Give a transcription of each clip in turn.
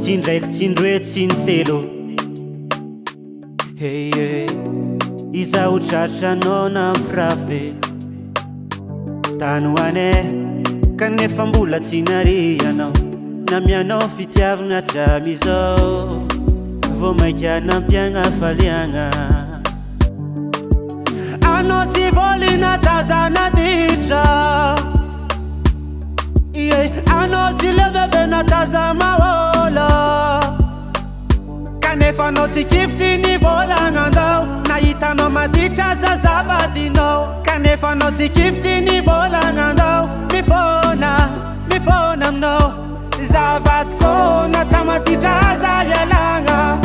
tsindraiky tsindroe tsintelo hey, izaho tratra anao nampirafy tany hoane kanefa mbola tsy nari anao namianao fitiavana hatramizao vao maika nampiagna faliagna anao tsy volina tazana ditra anao tsy levebe nataza mahola kanefa anao tsy kifitsy ny volagnandao nahitanao maditra zazavadinao kanefa anao tsy kifitsy ny volagnandao mifona aminao zavadiko natamaditra za ialagna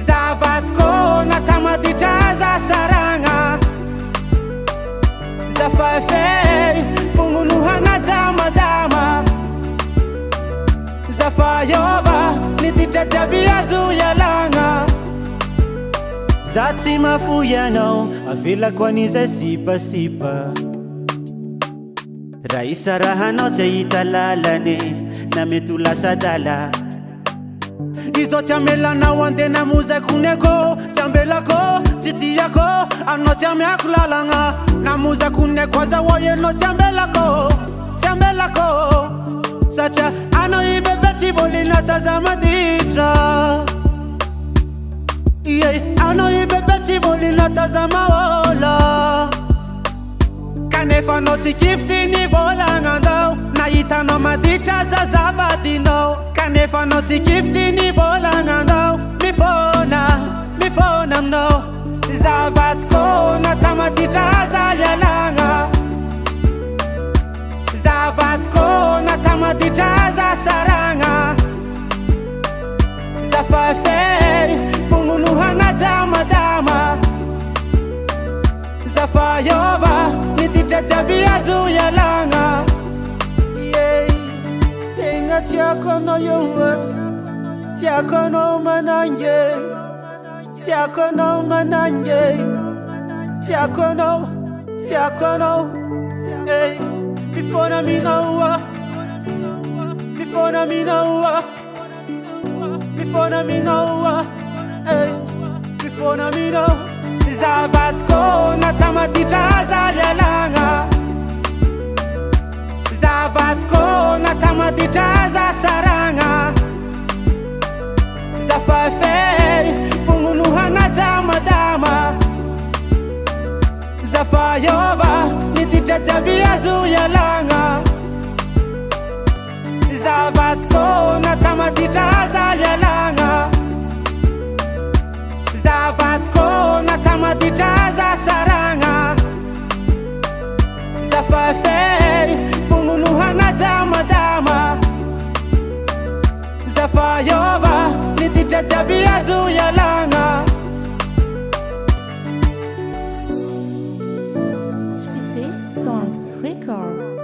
zavadiko natamaditra za saragna zafafey funguluhana jamadama zafayova niditra jiaby azo ialagna za tsy mafoy anao avelako an'izay sipasipa raha isarahanao tsy ahita lalane na mety ho lasa dala izao tsy amelanao andeha namozakoneko tsy ambelako tsy tiako anao tsy amiako lalagna namozakoneko azaho ianao tsy ambelako satria anao ibebe tsy volina taza maditra anao ibebe tsy volina taza mahola kanefa anao tsy kifitsy ny volagnandao nahitanao maditra zazavadinao kanefa anao tsy kifitsy ny volagnandao mifona aminao zavadiko natamaditra za ialagna zavadiko natamaditra za saragna zafafey funguluhana jamadama zafayova niditra jiaby azo ialagna tegna tiako anao io tiako anao manange tiako anao manange tiako anao mifona aminao zavadiko natamaditra za ialagna zavadiko natamaditra za saragna zafafey funguluhana jamadama zafayova niditra jiaby azo ialagna zavadiko natamaditra za ialagna zavadiko natamaditra za saragna zafafey funguluhana jamadama zafayova niditra jiaby azo ialagna Song Record.